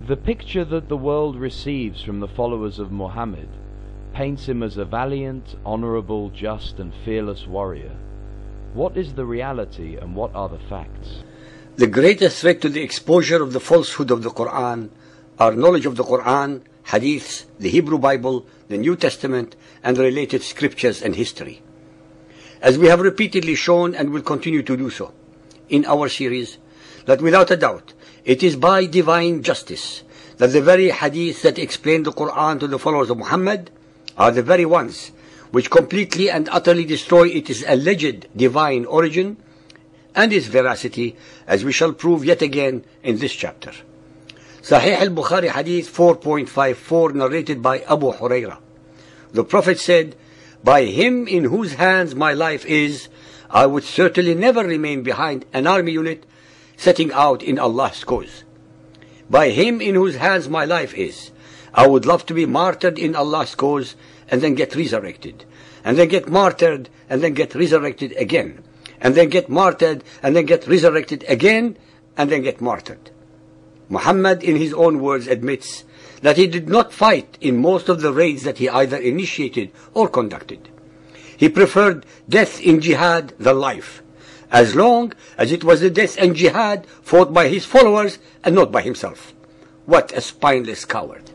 The picture that the world receives from the followers of Muhammad paints him as a valiant, honourable, just and fearless warrior. What is the reality and what are the facts? The greatest threat to the exposure of the falsehood of the Quran are knowledge of the Quran, Hadiths, the Hebrew Bible, the New Testament, and related scriptures and history. As we have repeatedly shown and will continue to do so in our series, that without a doubt, it is by divine justice that the very Hadiths that explain the Quran to the followers of Muhammad are the very ones which completely and utterly destroy its alleged divine origin and its veracity, as we shall prove yet again in this chapter. Sahih al-Bukhari Hadith 4.54, narrated by Abu Huraira. The Prophet said, "By him in whose hands my life is, I would certainly never remain behind an army unit setting out in Allah's cause. By him in whose hands my life is, I would love to be martyred in Allah's cause and then get resurrected, and then get martyred and then get resurrected again, and then get martyred and then get resurrected again, and then get martyred." Muhammad, in his own words, admits that he did not fight in most of the raids that he either initiated or conducted. He preferred death in jihad than life, as long as it was the death and jihad fought by his followers and not by himself. What a spineless coward!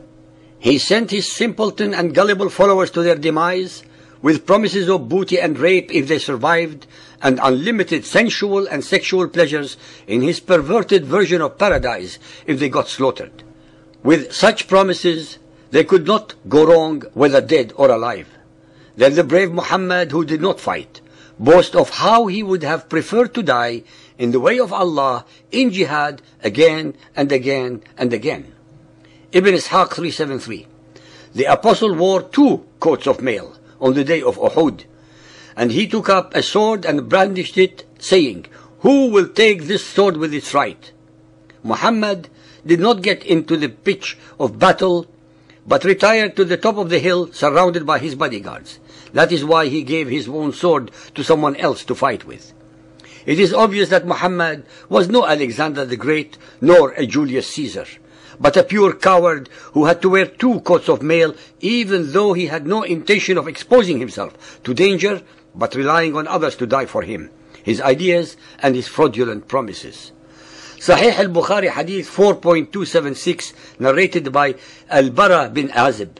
He sent his simpleton and gullible followers to their demise with promises of booty and rape if they survived, and unlimited sensual and sexual pleasures in his perverted version of paradise if they got slaughtered. With such promises, they could not go wrong whether dead or alive. Then the brave Muhammad, who did not fight, boasts of how he would have preferred to die in the way of Allah in jihad again and again and again. Ibn Ishaq 373. The apostle wore 2 coats of mail on the day of Uhud, and he took up a sword and brandished it, saying, "Who will take this sword with its right?" Muhammad did not get into the pitch of battle, but retired to the top of the hill surrounded by his bodyguards. That is why he gave his own sword to someone else to fight with. It is obvious that Muhammad was no Alexander the Great, nor a Julius Caesar, but a pure coward who had to wear 2 coats of mail, even though he had no intention of exposing himself to danger, but relying on others to die for him, his ideas and his fraudulent promises. Sahih al-Bukhari Hadith 4.276, narrated by Al-Bara bin Azib.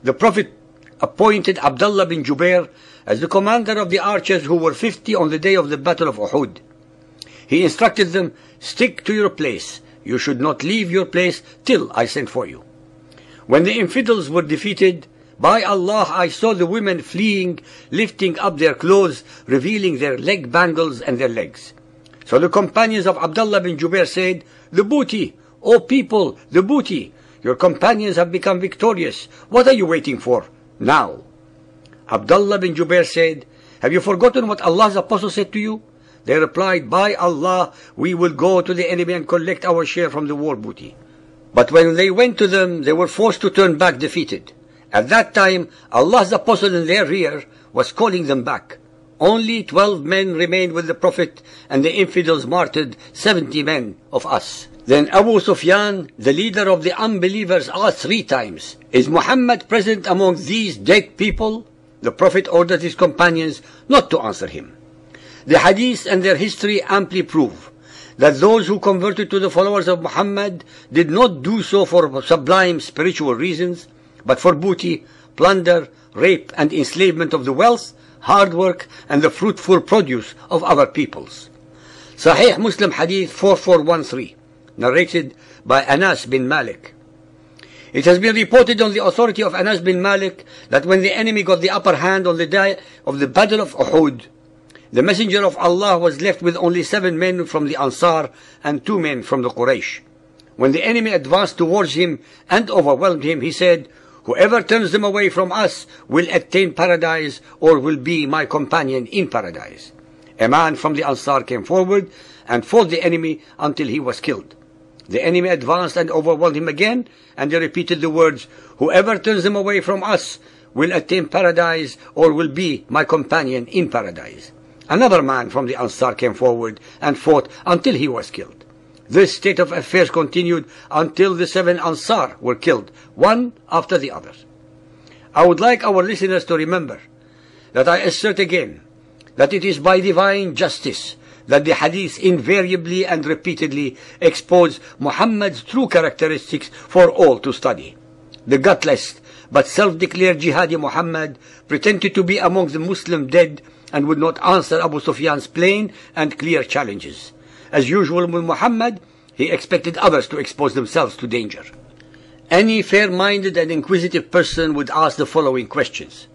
The Prophet appointed Abdullah bin Jubair as the commander of the archers who were 50 on the day of the Battle of Uhud. He instructed them, "Stick to your place. You should not leave your place till I send for you." When the infidels were defeated, by Allah, I saw the women fleeing, lifting up their clothes, revealing their leg bangles and their legs. So the companions of Abdullah bin Jubair said, "The booty, O people, the booty. Your companions have become victorious. What are you waiting for now?" Abdullah bin Jubair said, "Have you forgotten what Allah's apostle said to you?" They replied, "By Allah, we will go to the enemy and collect our share from the war booty." But when they went to them, they were forced to turn back defeated. At that time, Allah's apostle in their rear was calling them back. Only 12 men remained with the Prophet, and the infidels martyred 70 men of us. Then Abu Sufyan, the leader of the unbelievers, asked 3 times, "Is Muhammad present among these dead people?" The Prophet ordered his companions not to answer him. The hadiths and their history amply prove that those who converted to the followers of Muhammad did not do so for sublime spiritual reasons, but for booty, plunder, rape and enslavement of the wealth, hard work and the fruitful produce of other peoples. Sahih Muslim Hadith 4413, narrated by Anas bin Malik. It has been reported on the authority of Anas bin Malik that when the enemy got the upper hand on the day of the Battle of Uhud, the Messenger of Allah was left with only 7 men from the Ansar and 2 men from the Quraysh. When the enemy advanced towards him and overwhelmed him, he said, "Whoever turns them away from us will attain paradise or will be my companion in paradise." A man from the Ansar came forward and fought the enemy until he was killed. The enemy advanced and overwhelmed him again, and they repeated the words, "Whoever turns them away from us will attain paradise or will be my companion in paradise." Another man from the Ansar came forward and fought until he was killed. This state of affairs continued until the 7 Ansar were killed, one after the other. I would like our listeners to remember that I assert again that it is by divine justice that the hadith invariably and repeatedly expose Muhammad's true characteristics for all to study. The gutless but self-declared jihadi Muhammad pretended to be among the Muslim dead and would not answer Abu Sufyan's plain and clear challenges. As usual with Muhammad, he expected others to expose themselves to danger. Any fair-minded and inquisitive person would ask the following questions.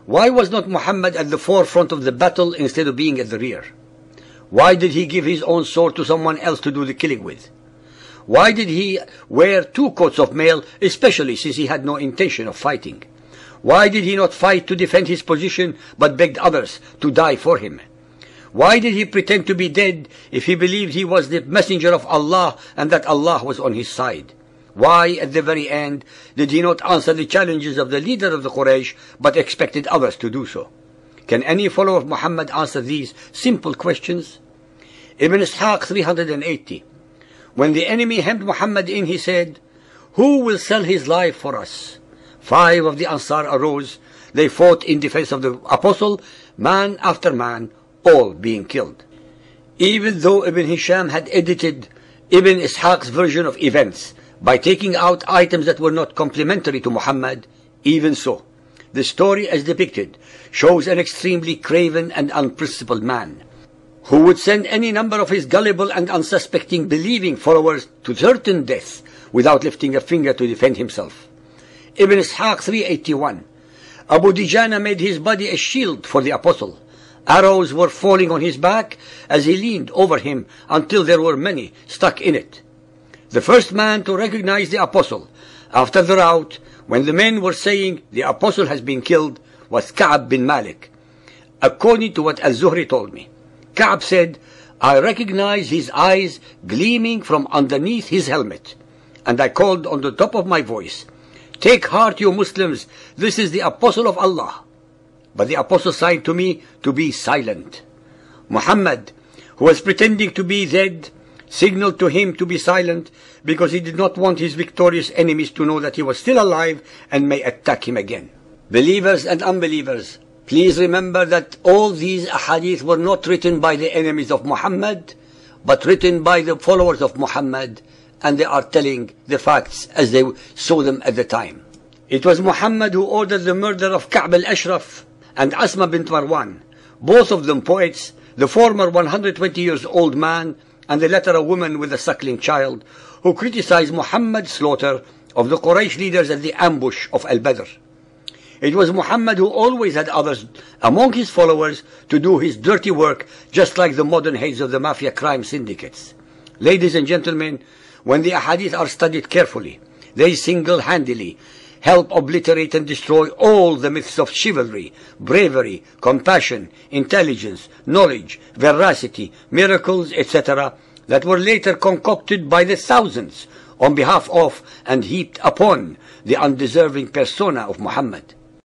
Why was not Muhammad at the forefront of the battle instead of being at the rear? Why did he give his own sword to someone else to do the killing with? Why did he wear 2 coats of mail, especially since he had no intention of fighting? Why did he not fight to defend his position, but begged others to die for him? Why did he pretend to be dead if he believed he was the messenger of Allah and that Allah was on his side? Why, at the very end, did he not answer the challenges of the leader of the Quraysh, but expected others to do so? Can any follower of Muhammad answer these simple questions? Ibn Ishaq 380. When the enemy hemmed Muhammad in, he said, "Who will sell his life for us?" 5 of the Ansar arose. They fought in defense of the Apostle, man after man, all being killed. Even though Ibn Hisham had edited Ibn Ishaq's version of events by taking out items that were not complementary to Muhammad, even so, the story as depicted shows an extremely craven and unprincipled man, who would send any number of his gullible and unsuspecting believing followers to certain death without lifting a finger to defend himself. Ibn Ishaq 381. Abu Dijana made his body a shield for the Apostle. Arrows were falling on his back as he leaned over him until there were many stuck in it. The first man to recognize the Apostle after the rout, when the men were saying the Apostle has been killed, was Ka'b bin Malik. According to what Al-Zuhri told me, Ka'b said, "I recognized his eyes gleaming from underneath his helmet, and I called on the top of my voice, 'Take heart, you Muslims, this is the Apostle of Allah.' But the Apostle signed to me to be silent." Muhammad, who was pretending to be dead, signaled to him to be silent because he did not want his victorious enemies to know that he was still alive and may attack him again. Believers and unbelievers, please remember that all these ahadith were not written by the enemies of Muhammad, but written by the followers of Muhammad, and they are telling the facts as they saw them at the time. It was Muhammad who ordered the murder of Ka'b al-Ashraf and Asma bint Marwan, both of them poets, the former 120 years old man, and the latter a woman with a suckling child, who criticized Muhammad's slaughter of the Quraysh leaders at the ambush of Al-Badr. It was Muhammad who always had others among his followers to do his dirty work, just like the modern heads of the mafia crime syndicates. Ladies and gentlemen, when the ahadith are studied carefully, they single-handedly help obliterate and destroy all the myths of chivalry, bravery, compassion, intelligence, knowledge, veracity, miracles, etc., that were later concocted by the thousands on behalf of and heaped upon the undeserving persona of Muhammad.